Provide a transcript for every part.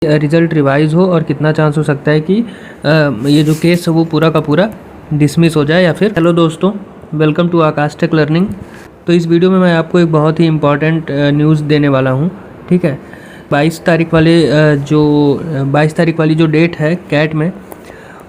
Result revise हो और कितना चांस हो सकता है कि ये जो केस है वो पूरा का पूरा डिसमिस हो जाए या फिर। हेलो दोस्तों, welcome to Aakash tech learning. तो इस वीडियो में मैं आपको एक बहुत ही इम्पॉर्टेंट न्यूज़ देने वाला हूँ। ठीक है, 22 तारीख वाली जो डेट है कैट में,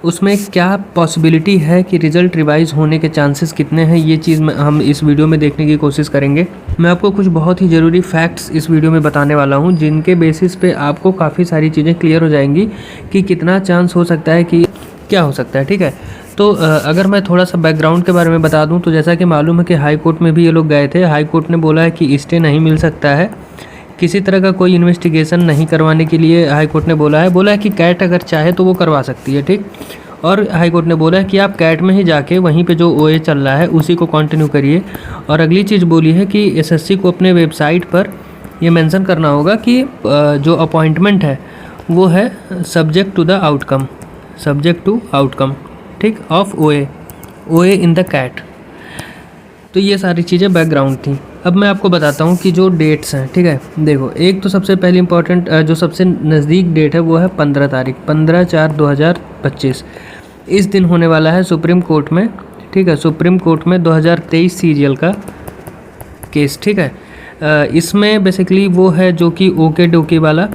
उसमें क्या पॉसिबिलिटी है कि रिज़ल्ट रिवाइज़ होने के चांसेस कितने हैं, ये चीज़ हम इस वीडियो में देखने की कोशिश करेंगे। मैं आपको कुछ बहुत ही ज़रूरी फैक्ट्स इस वीडियो में बताने वाला हूं, जिनके बेसिस पे आपको काफ़ी सारी चीज़ें क्लियर हो जाएंगी कि कितना चांस हो सकता है कि क्या हो सकता है। ठीक है, तो अगर मैं थोड़ा सा बैकग्राउंड के बारे में बता दूँ तो जैसा कि मालूम है कि हाई कोर्ट में भी ये लोग गए थे। हाई कोर्ट ने बोला है कि स्टे नहीं मिल सकता है, किसी तरह का कोई इन्वेस्टिगेशन नहीं करवाने के लिए हाई कोर्ट ने बोला है कि कैट अगर चाहे तो वो करवा सकती है। ठीक, और हाई कोर्ट ने बोला है कि आप कैट में ही जाके वहीं पे जो ओए चल रहा है उसी को कंटिन्यू करिए। और अगली चीज़ बोली है कि एसएससी को अपने वेबसाइट पर ये मेंशन करना होगा कि जो अपॉइंटमेंट है वो है सब्जेक्ट टू आउटकम, ठीक, ऑफ ओए इन द कैट। तो ये सारी चीज़ें बैकग्राउंड थी। अब मैं आपको बताता हूँ कि जो डेट्स हैं, ठीक है, देखो, एक तो सबसे पहली इंपॉर्टेंट जो सबसे नज़दीक डेट है वो है 15 तारीख, 15/4/2025। इस दिन होने वाला है सुप्रीम कोर्ट में, ठीक है, सुप्रीम कोर्ट में 2023 सीरियल का केस। ठीक है, इसमें बेसिकली वो है जो कि ओके डोके वाला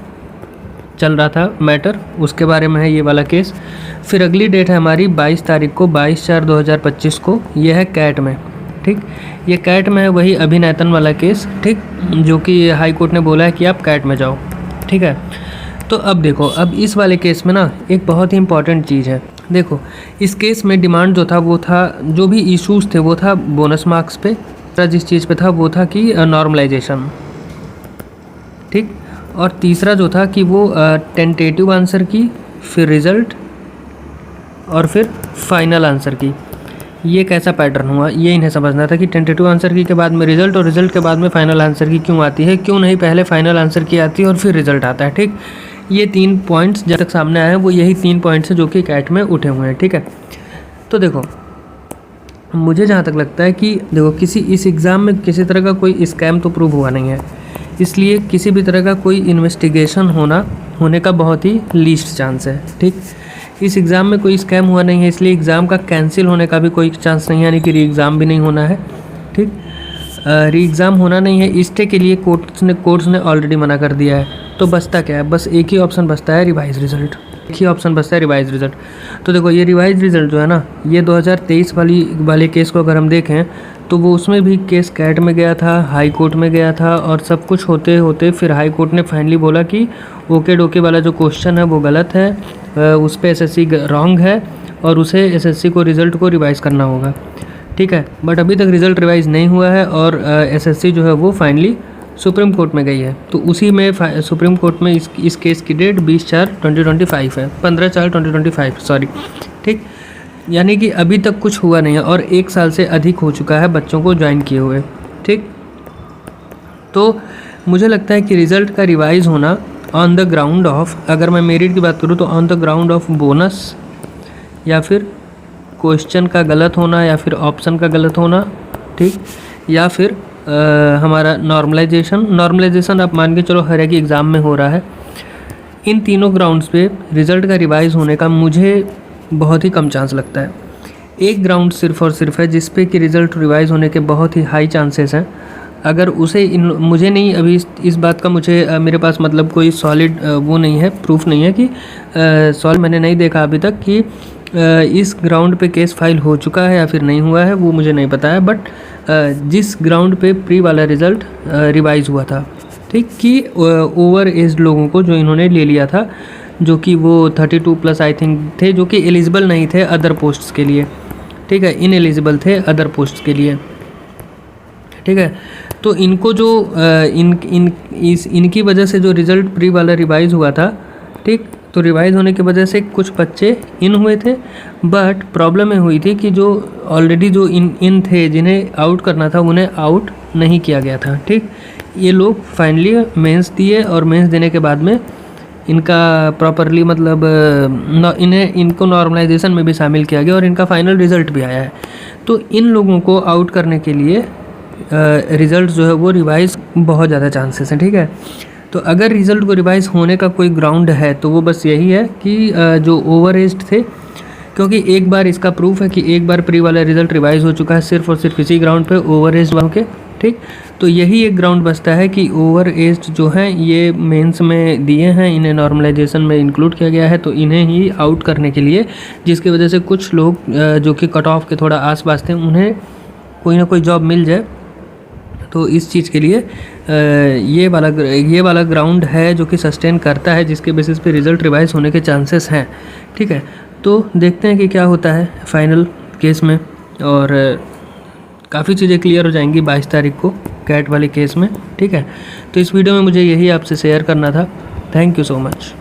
चल रहा था मैटर, उसके बारे में है ये वाला केस। फिर अगली डेट है हमारी 22 तारीख को, 22/4/2025 को, ये है कैट में। ठीक, ये कैट में है वही अभिनैतन वाला केस, ठीक, जो कि हाई कोर्ट ने बोला है कि आप कैट में जाओ। ठीक है, तो अब देखो, अब इस वाले केस में ना एक बहुत ही इंपॉर्टेंट चीज़ है। देखो, इस केस में डिमांड जो था वो था, जो भी इश्यूज़ थे वो था बोनस मार्क्स पे, जिस चीज़ पे था वो था कि नॉर्मलाइजेशन। ठीक, और तीसरा जो था कि वो टेंटेटिव आंसर की, फिर रिज़ल्ट और फिर फाइनल आंसर की। ये कैसा पैटर्न हुआ ये इन्हें समझना था कि टेंटेटिव आंसर की के बाद में रिज़ल्ट और रिज़ल्ट के बाद में फाइनल आंसर की क्यों आती है, क्यों नहीं पहले फाइनल आंसर की आती है और फिर रिज़ल्ट आता है। ठीक, ये 3 पॉइंट्स जब तक सामने आए हैं वो यही 3 पॉइंट्स हैं जो कि कैट में उठे हुए हैं। ठीक है, तो देखो, मुझे जहाँ तक लगता है कि देखो, इस एग्ज़ाम में किसी तरह का कोई स्कैम तो प्रूव हुआ नहीं है, इसलिए किसी भी तरह का कोई इन्वेस्टिगेशन होने का बहुत ही लीस्ट चांस है। ठीक, इस एग्ज़ाम में कोई स्कैम हुआ नहीं है, इसलिए एग्ज़ाम का कैंसिल होने का भी कोई चांस नहीं है, यानी कि री एग्ज़ाम भी नहीं होना है। ठीक, री एग्ज़ाम होना नहीं है, स्टे के लिए कोर्ट्स ने ऑलरेडी मना कर दिया है। तो बचता क्या है, बस एक ही ऑप्शन बचता है, रिवाइज रिज़ल्ट। तो देखो, ये रिवाइज रिज़ल्ट जो है ना, ये 2023 वाले केस को अगर हम देखें तो वो उसमें भी केस कैट में गया था, हाई कोर्ट में गया था, और सब कुछ होते होते फिर हाई कोर्ट ने फाइनली बोला कि ओके डोके वाला जो क्वेश्चन है वो गलत है, उस पर एसएससी रॉन्ग है और उसे एसएससी को रिज़ल्ट को रिवाइज़ करना होगा। ठीक है, बट अभी तक रिज़ल्ट रिवाइज़ नहीं हुआ है और एसएससी जो है वो फाइनली सुप्रीम कोर्ट में गई है। तो उसी में सुप्रीम कोर्ट में इस केस की डेट 20/4/2025 है, 15/4/2025, सॉरी। ठीक, यानी कि अभी तक कुछ हुआ नहीं है और 1 साल से अधिक हो चुका है बच्चों को ज्वाइन किए हुए। ठीक, तो मुझे लगता है कि रिज़ल्ट का रिवाइज़ होना ऑन द ग्राउंड ऑफ, अगर मैं मेरिट की बात करूँ तो on the ground of bonus, या फिर क्वेश्चन का गलत होना, या फिर ऑप्शन का गलत होना। ठीक, या फिर हमारा नॉर्मलाइजेशन आप मान के चलो हर एक एग्ज़ाम में हो रहा है। इन तीनों ग्राउंड्स पे रिज़ल्ट का रिवाइज़ होने का मुझे बहुत ही कम चांस लगता है। एक ग्राउंड सिर्फ और सिर्फ है जिस पे कि रिज़ल्ट रिवाइज़ होने के बहुत ही हाई चांसेस हैं। अगर उसे मुझे नहीं, अभी इस बात का मुझे मेरे पास मतलब कोई सॉलिड वो नहीं है, प्रूफ नहीं है कि सॉलिड मैंने नहीं देखा अभी तक कि इस ग्राउंड पे केस फाइल हो चुका है या फिर नहीं हुआ है, वो मुझे नहीं पता है। बट जिस ग्राउंड पे प्री वाला रिज़ल्ट रिवाइज़ हुआ था, ठीक, कि ओवर एज लोगों को जो इन्होंने ले लिया था, जो कि वो 32+ आई थिंक थे, जो कि एलिजिबल नहीं थे अदर पोस्ट्स के लिए। ठीक है, इनएलिजिबल थे अदर पोस्ट्स के लिए। ठीक है, तो इनको जो इनकी वजह से जो रिज़ल्ट प्री वाला रिवाइज़ हुआ था, ठीक, तो रिवाइज़ होने की वजह से कुछ बच्चे इन हुए थे। बट प्रॉब्लम ये हुई थी कि जो ऑलरेडी जो इन थे जिन्हें आउट करना था उन्हें आउट नहीं किया गया था। ठीक, ये लोग फाइनली मेंस दिए और मेंस देने के बाद में इनका प्रॉपरली मतलब इनको नॉर्मलाइजेशन में भी शामिल किया गया और इनका फाइनल रिज़ल्ट भी आया है। तो इन लोगों को आउट करने के लिए रिज़ल्ट जो है वो रिवाइज़ बहुत ज़्यादा चांसेस हैं। ठीक है, तो अगर रिज़ल्ट को रिवाइज़ होने का कोई ग्राउंड है तो वो बस यही है कि जो ओवर एज्ड थे, क्योंकि एक बार इसका प्रूफ है कि एक बार प्री वाला रिज़ल्ट रिवाइज़ हो चुका है सिर्फ और सिर्फ इसी ग्राउंड पे, ओवर एज्ड वालों के, ठीक। तो यही एक ग्राउंड बचता है कि ओवर एज्ड जो हैं ये मेंस में दिए हैं, इन्हें नॉर्मलाइजेशन में इंक्लूड किया गया है, तो इन्हें ही आउट करने के लिए, जिसकी वजह से कुछ लोग जो कि कट ऑफ के थोड़ा आसपास थे उन्हें कोई ना कोई जॉब मिल जाए। तो इस चीज़ के लिए ये वाला ग्राउंड है जो कि सस्टेन करता है, जिसके बेसिस पे रिज़ल्ट रिवाइज होने के चांसेस हैं, ठीक है। तो देखते हैं कि क्या होता है फाइनल केस में, और काफ़ी चीज़ें क्लियर हो जाएंगी 22 तारीख को कैट वाले केस में, ठीक है। तो इस वीडियो में मुझे यही आपसे शेयर करना था। Thank you so much.